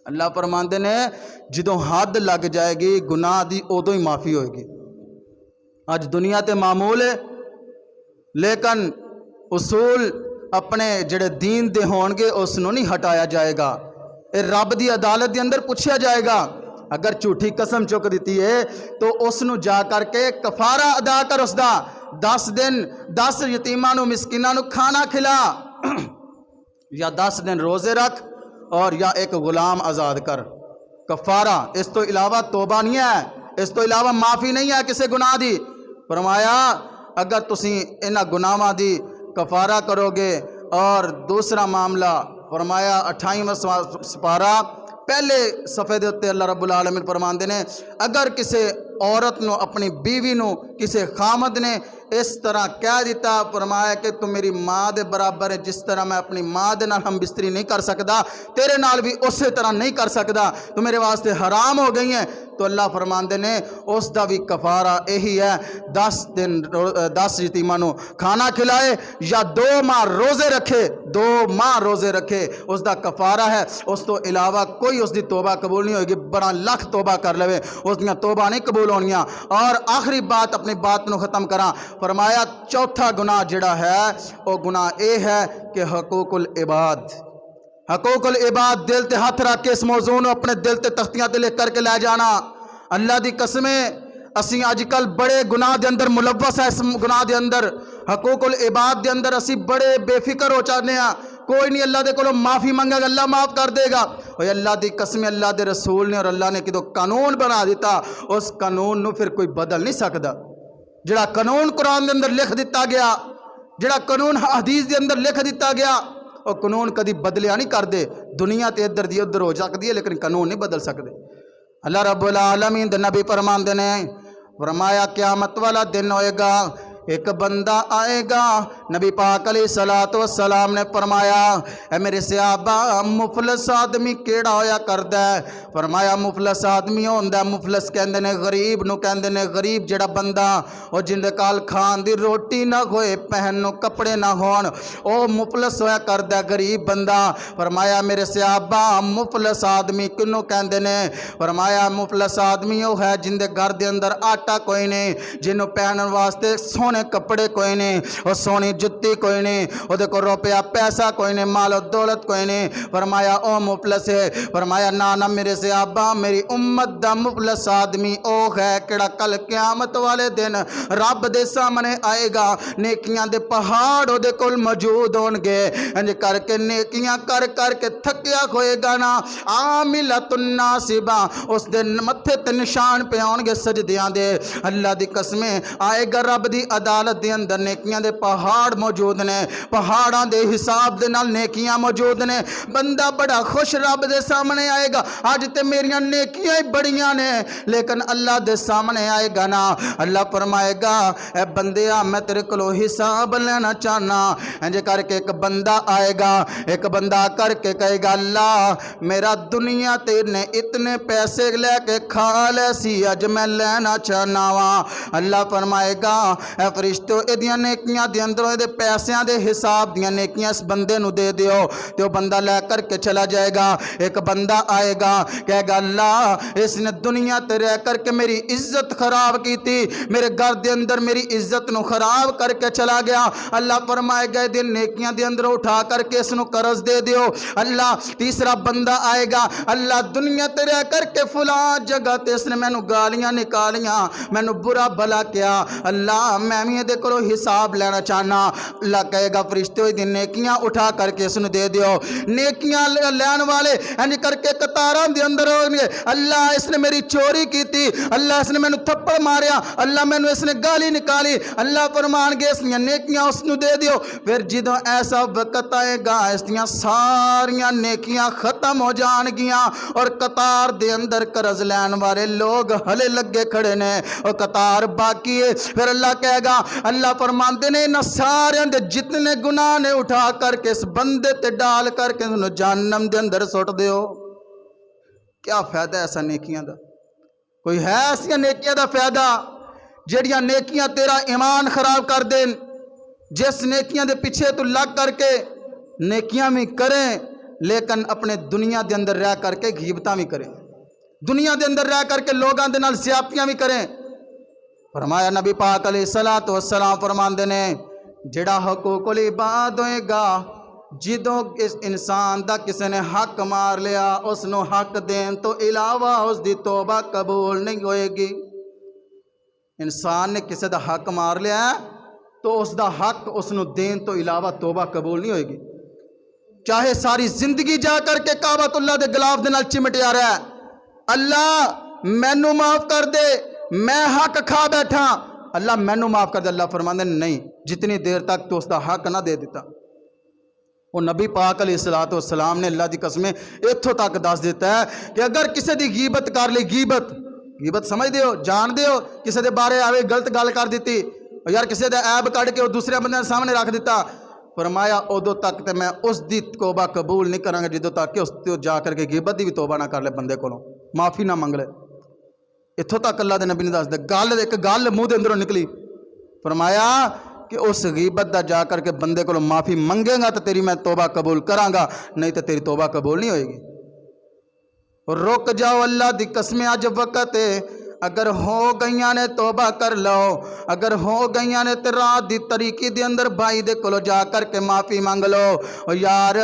अल्लाह फरमांदे ने जदों हद लग जाएगी गुनाह दी उदों ही माफ़ी होएगी। अज दुनिया ते मामूल है लेकिन उसूल अपने जड़े दीन दे होणगे उसनों नहीं हटाया जाएगा, ये रब दी अदालत के अंदर पूछा जाएगा। अगर झूठी कसम चुक दी है तो उसनों जा करके कफारा अदा कर, उसका 10 दिन 10 यतीमां नूं मिसकीनां नूं खाना खिला या 10 दिन रोज़े रख और या एक गुलाम आज़ाद कर, कफारा। इस तो इलावा तोबा नहीं है, इस तो इलावा माफ़ी नहीं है किसी गुनाह दी। फरमाया अगर तुसी इन्हां गुनाहां दी कफारा करोगे। और दूसरा मामला फरमाया 28वां सपारा पहले सफ़े दे उत्ते अल्लाह रब्बुल आलमीन फरमांदे ने अगर किसी औरत नूं अपनी बीवी नूं किसी खामद ने इस तरह कह दिता, फरमाया कि तू मेरी माँ दे बराबर है, जिस तरह मैं अपनी माँ दे नाल हम बिस्तरी नहीं कर सकता तेरे नाल भी उस तरह नहीं कर सकता, तो मेरे वास्ते हराम हो गई है। तो अल्लाह फरमांदे ने उसका भी कफारा यही है 10 दिन 10 यतीमां नूं खाना खिलाए या 2 माह रोज़े रखे, 2 माह रोज़े रखे, उसका कफारा है। उस तो इलावा कोई उसकी तोबा कबूल नहीं होगी, बड़ा लख तोबा कर लवे उसदियां तोबा नहीं कबूल होनियां। और आखिरी बात अपनी बात नूं ख़त्म करा, फरमाया चौथा गुनाह जिहड़ा है वो गुनाह ये है कि हकूकुल इबाद, हकूकुल इबाद दिल ते हथ रख के इस मौजू नूं अपने दिल ते तख्तियां ते लिख करके लै जाना। अल्लाह दी कसमें असी अजकल बड़े गुनाह के अंदर मुलव्वस है, इस गुनाह के अंदर हकूकुल इबाद के अंदर असी बड़े बेफिक्र हो जाने आ, कोई नहीं अल्लाह दे कोलों माफ़ी मंगेगा अल्लाह माफ़ कर देगा। और अल्लाह दी कसम अल्लाह दे रसूल ने और अल्लाह ने किदों कानून बना दिता उस कानून नूं फिर कोई बदल नहीं सकता। जिहड़ा कानून कुरान के अंदर लिख दिता गया, जिहड़ा कानून हदीस के अंदर लिख दिता गया और कानून कभी बदलिया नहीं करते। दुनिया तो इधर दी उधर हो सकती है लेकिन कानून नहीं बदल सकते। अल्लाह रब्बुल आलमीन दे नबी फरमांदे ने फरमाया क़यामत वाला दिन होएगा एक बंदा आएगा, नबी पाक अलैहिस्सलातु वस्सलाम ने फरमाया ए मेरे सहाबा मुफलस आदमी केड़ा होया करदा है? फरमाया मुफलस आदमी होंदा, मुफलस कहंदे ने गरीब नूं कहंदे ने, गरीब जेड़ा बंदा ओ जिंदे काल खान दी रोटी ना होए, पहन नूं कपड़े ना होण, ओ मुफलस होया करदा गरीब बंदा। फरमाया मेरे सहाबा मुफलस आदमी किनूं कहंदे ने? फरमाया मुफलस आदमी ओ है जिंदे घर दे अंदर आटा कोई नहीं, जिन्हों पहनने वास्ते सोने कपड़े कोई नहीं, और सोनी जुत्ती कोई नहीं, ओदे को रुपया पैसा कोई नहीं, माल दौलत कोई नहीं। फरमाया ओ मुफलस है। फरमाया ना ना मेरे सहाबा मेरी उम्मत दा मुफलस आदमी ओ है किड़ा कल क़यामत वाले दिन रब दे सामने आएगा, नेकियां दे पहाड़ ओदे कोल मौजूद होणगे, इंज करके नेकियां कर करके थकिया होएगा ना, आमिलतुन नासिबा उस दिन मत्थे ते निशान पे आउणगे सजदियां दे। अल्लाह दी कसमें आएगा रब दी अदालत दे अंदर नेकियां दे पहाड़ मौजूद ने, पहाड़ां दे हिसाब दे नाल नेकियां मौजूद ने। बंदा बड़ा खुश रब दे सामने आएगा, अज ते मेरियां नेकियां ही बड़ियां ने, लेकिन अल्लाह दे सामने आएगा ना, अल्लाह फरमाएगा ए बंदिया मैं तेरे कोलों हिसाब लेना चाहना। इंज करके एक बंदा आएगा, एक बंदा करके कहेगा अल्लाह मेरा दुनिया तेने इतने पैसे लेके खा ले सी, अज मैं लेना चाहना वा। अल्लाह फरमाएगा ए फरिश्तो एदियां नेकियां दे अंदरों एदे पैसियां दे हिसाब दियां नेकियां इस बंदे नूं दे दियो, ते ओ बंदा लै करके चला जाएगा। एक बंदा आएगा कहेगा अल्लाह इसने दुनिया ते रह करके मेरी इज्जत खराब की थी, मेरे घर दे अंदर मेरी इज्जत नूं खराब करके चला गया। अल्लाह फरमाएगा एदे नेकियां दे अंदरों उठा करके इसनूं कर्ज दे दियो। अल्लाह तीसरा बंदा आएगा, अल्लाह दुनिया ते रह करके फलां जगह ते इसने मैनू गालियां निकालियां, मैनू बुरा भला किया, अल्लाह मैं भी ये कोलों हिसाब लेना चाहना। अल्लाह कहेगा फरिश्ते दी नेकियां उठा करके इसनूं दे दियो। नेकियां लैन वाले इंज करके कतारां दे अंदर होणगे, अल्लाह इसने मेरी चोरी की थी, अल्लाह इसने मैनू थप्पड़ मारिया, अल्लाह मैनू इसने गाली निकाली, अल्लाह फरमानगे इसदियां नेकियां उसनूं दे दियो। फिर जदों ऐसा वक्त आएगा इसदियां सारियां नेकियां खत्म हो जाणगियां और कतार दे अंदर कर्ज लैन वाले लोग हले लगे खड़े ने और कतार बाकी है। फिर अल्लाह कहेगा, अल्लाह फरमाते ने इन्हां सारियां दे जितने गुनाह ने उठा करके इस बंदे ते डाल करके इन्हूं जहन्नम दे अंदर सुट दियो। क्या फायदा है ऐसा नेकियां दा? कोई है ऐसियां नेकियां दा फायदा जेड़ियां नेकियां तेरा ईमान खराब कर देन? जिस नेकियां दे पीछे तू लग करके नेकियां भी करें लेकिन अपने दुनिया दे अंदर रह करके गीबतां भी करें, दुनिया दे अंदर रह करके लोगों दे नाल ज़्यादतियां भी करें। फरमाया नबी पाक अलैहिस्सलातु वस्सलाम फरमांदे ने जेड़ा हकूकुल इबाद होएगा, जिदों इस इंसान दा किसी ने हक मार लिया उसनों हक देन तो इलावा उसकी तौबा कबूल नहीं होएगी। इंसान ने किसी दा हक मार लिया तो उसका हक उसनों देन तो इलावा तौबा कबूल नहीं होएगी। चाहे सारी जिंदगी जा करके काबतुल्लाह दे गिलाफ दे नाल चिमटिया रहा, अल्लाह मैनू माफ कर दे मैं हक खा बैठा, अल्लाह मैनू माफ कर दे। अल्लाह फरमांदे नहीं, जितनी देर तक तो उसका हक ना दे दिता। वो नबी पाक अलैहिस्सलातु वस्सलाम ने अल्लाह की कसमें इत्थों तक दस दिता है कि अगर किसी की गीबत कर ली, गीबत समझते हो जानते हो, किसी के बारे आवे गलत गल कर दी यार, किसी का ऐब कढ़ के दूसरे बंदे सामने रख दिता, फरमाया उदों तक तो मैं उसकी तौबा कबूल नहीं करांगा जिदों तक कि उस जा करके गीबत की भी तौबा ना कर ले, बंदे को माफ़ी ना मंग ले। इत्थों तक अल्लाह के नबी ने दस दिया। गल एक गल मूँह के अंदरों निकली, फरमाया कि उस गीबत का जा करके बंदे को माफ़ी मंगेगा तो तेरी मैं तौबा कबूल करांगा, नहीं तो तेरी तौबा कबूल नहीं होएगी। रुक जाओ, अल्लाह की कसमें अज वक्त है, अगर हो गई ने तौबा कर लो, अगर हो गई ने तो रात की तरीके दे अंदर भाई दे कोलो जा करके माफ़ी मंग लो। और यार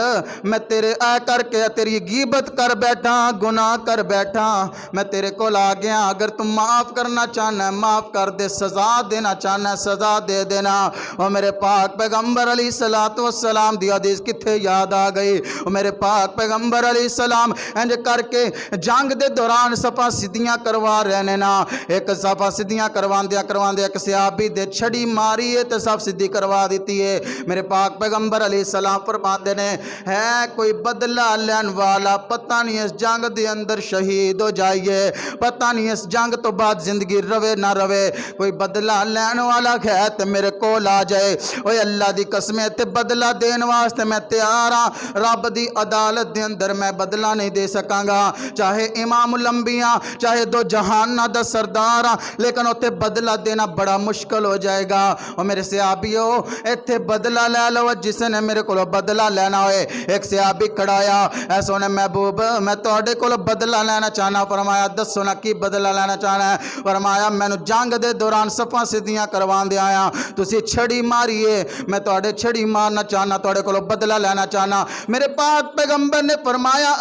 मैं तेरे आ करके तेरी गीबत कर बैठा, गुनाह कर बैठा, मैं तेरे को आ गया, अगर तुम माफ़ करना चाहना माफ़ कर दे, सज़ा देना चाहना सज़ा दे देना। और मेरे पाक पैगम्बर अलैहिस्सलातु वस्सलाम दी हदीस कित्थे याद आ गई। और मेरे पाक पैगम्बर अलैहिस्सलाम इंज करके जंग दे दौरान सफा सीधियां करवा रहे ने, लेना। एक सफ़ा सीधियाँ करवांदे एक सहाबी दे छड़ी मारी है तो सब सीधी करवा दी है। मेरे पाक पैगंबर अलैहिस्सलाम फरमाते ने है कोई बदला लैन वाला पता नहीं इस जंग के अंदर शहीद हो जाइए, पता नहीं इस जंग तो बाद जिंदगी रवे ना रवे, कोई बदला लैन वाला है तो मेरे को आ जाए। ओए अल्लाह दी कसम ते बदला देन वास्ते मैं तैयार हाँ। रब दी अदालत दे अंदर मैं बदला नहीं दे सकांगा, चाहे इमामुल अंबिया चाहे दो जहाना दा सरदार हाँ, लेकिन उत्ते बदला देना बड़ा मुश्किल हो जाएगा। और मेरे सहाबियों इत्थे बदला ले लो जिसने मेरे को बदला लेना होए। एक सहाबी खड़ाया ऐ सोने महबूब मैं तुहाडे कोलों बदला लेना चाहना। फरमाया दसो ना की बदला लेना चाहना है। फरमाया मैनू जंग दे दौरान सफा सीधियां करवांदे आया तुसी छड़ी मारी है, मैं तुहाडे छड़ी मारना चाहना, तुहाडे कोलों बदला लेना चाहना। मेरे पाक पैगंबर ने फरमाया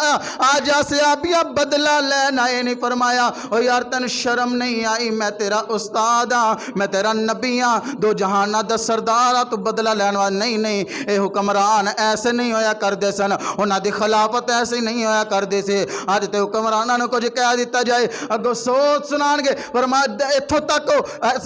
आजा सहाबिया बदला लेना। ये नहीं फरमाया ओ यार तैनू शर्म नहीं आई, मैं तेरा उस्ताद हाँ, मैं तेरा नबी हाँ, दो जहाना दा सरदार हाँ, तू बदला लेने वाला नहीं। नहीं ये हुक्मरान ऐसे नहीं होया करते सन, उन्हां दी खिलाफत ऐसे नहीं होया करते से। अज तो हुक्मरानां नूं कुछ कह दिता जाए अगों सोच सुनाणगे फरमाया इत्थों तक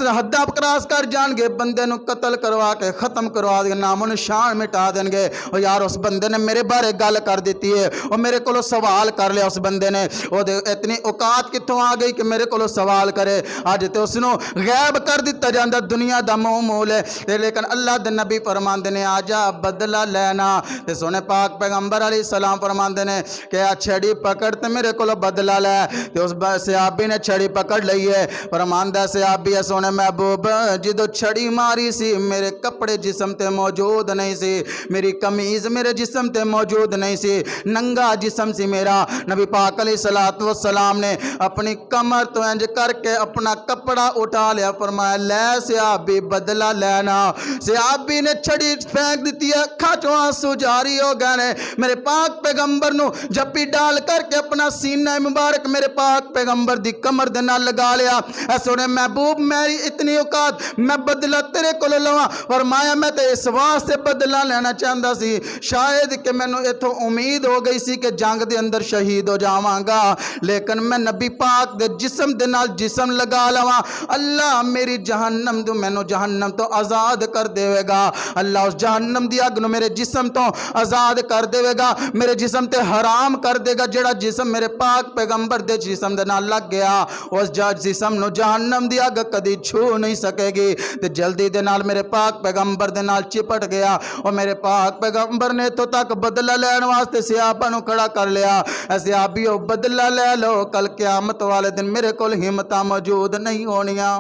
हद्दां क्रॉस कर जाणगे, बंदे नूं कतल करवा के खत्म करवा देंगे, नामो निशान मिटा देंगे। और यार उस बंदे ने मेरे बारे गल कर दी है, और मेरे को सवाल कर लिया उस बंदे ने, ओदे इतनी औकात कित्थों आ गई कि मेरे को सवाल करे। अज तो उसनों गैब कर दिता जाता, दुनिया दा मोह मोल है। लेकिन अल्लाह दे नबी फरमांदे ने आजा बदला लेना। ते सोने पाक पैगंबर अलैहिस्सलाम फरमांदे ने कि आ छड़ी पकड़ ते मेरे को बदला ले। ते उस सहाबी ने छड़ी पकड़ लई है। फरमांदा सहाबी है सोने महबूब जो छड़ी मारी सी मेरे कपड़े जिस्म ते मौजूद नहीं सी, मेरी कमीज मेरे जिस्म ते मौजूद नहीं सी, नंगा जिस्म सी मेरा। नबी पाक अलैहिस्सलातु वस्सलाम ने अपनी कमर तो इंज करके अपना कपड़ा उठा लिया। फरमाया ले सहाबी बदला लेना। सहाबी ने छड़ी फेंक दी है, अखा चो आंसू जारी हो गए ने। मेरे पाक पैगंबर नू जप्पी डाल करके अपना सीना मुबारक मेरे पाक पैगंबर दी कमर दे नाल लगा लिया। सोने महबूब मेरी इतनी औकात मैं बदला तेरे को लवां। फरमाया मैं तो इस वास्ते बदला लेना चाहता सी, शायद कि मैनू इथों उम्मीद हो गई सी कि जंग दे अंदर शहीद हो जावांगा, लेकिन मैं नबी पाक दे जिस्म दे नाल जिस्म लगा लवां। अल्लाह मेरी जहन्नम तो मैनू जहन्नम तो आज़ाद कर देवेगा। अल्लाह उस जहन्नम दी अग नूं मेरे जिस्म तो आज़ाद कर देवेगा, मेरे जिस्म ते हराम कर देगा। जेड़ा जिस्म मेरे पाक पैगंबर दे जिस्म दे नाल लग गया उस जिस्म नूं जहन्नम दी अग कदी छू नहीं सकेगी। ते जल्दी दे नाल मेरे पाक पैगंबर दे नाल चिपट गया। और मेरे पाक पैगंबर ने इत्थों तक बदला लैण वास्ते सहाबा नूं खड़ा कर लिया। सहाबियों बदला ले लो, कल क़यामत वाले दिन मेरे कोल हिम्मतां मौजूद नहीं होनियां।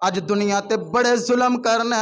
अज दुनिया ते बड़े जुल्म करना,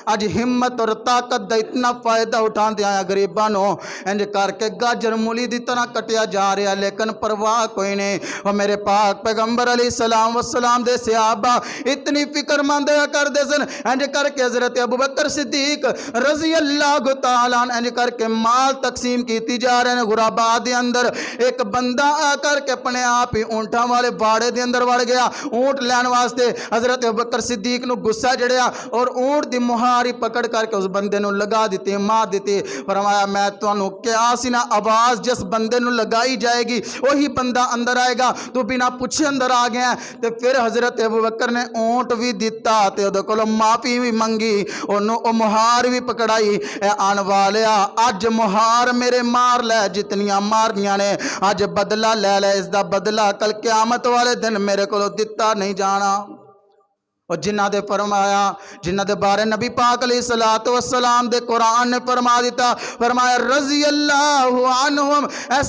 अज हिम्मत और ताकत का इतना फायदा उठाते आया गरीबों को इंज करके गाजर मूली की तरह कटिया जा रहा, लेकिन परवाह कोई नहीं। और मेरे पाक पैगंबर अलैहिस्सलाम वस्सलाम दे सहाबा इतनी फिक्रमंद करते सन, इंज करके हजरत अबू बकर सिद्दीक रजी अल्लाह तआला इंज करके माल तकसीम की जा रहे हैं। गुराबाद के अंदर एक बंदा आकर के अपने आप ही ऊंटा वाले बाड़े के अंदर वड़ गया ऊंट लैन वास्ते। हजरत अबू बकर सिद्दीक नूं गुस्सा चढ़िया और ऊंट दी मुहारी पकड़ करके उस बंदे नूं लगा दी, मार दी। फरमाया मैं तुहानूं क्या सी ना, आवाज़ जिस बंदे नूं लगाई जाएगी वही बंदा अंदर आएगा, तू बिना पुछे अंदर आ गया। तो फिर हजरत अबू बकर ने ऊंट भी दिता ते उहदे कोलों माफ़ी भी मंगी, उन्होंने वो मुहार भी पकड़ाई। आन वालिया अज मुहार मेरे मार लै जितनियां मारियां ने, अज बदला ले लै, इसका बदला कल क़यामत वाले दिन मेरे को दिता नहीं जाना। और जिन्हां दे फरमाया जिन्हां दे बारे नबी पाक अलैहिस्सलातु वस्सलाम दे कुरान ने फरमा दिता, फरमाया रज़ी अल्लाहु अन्हुम।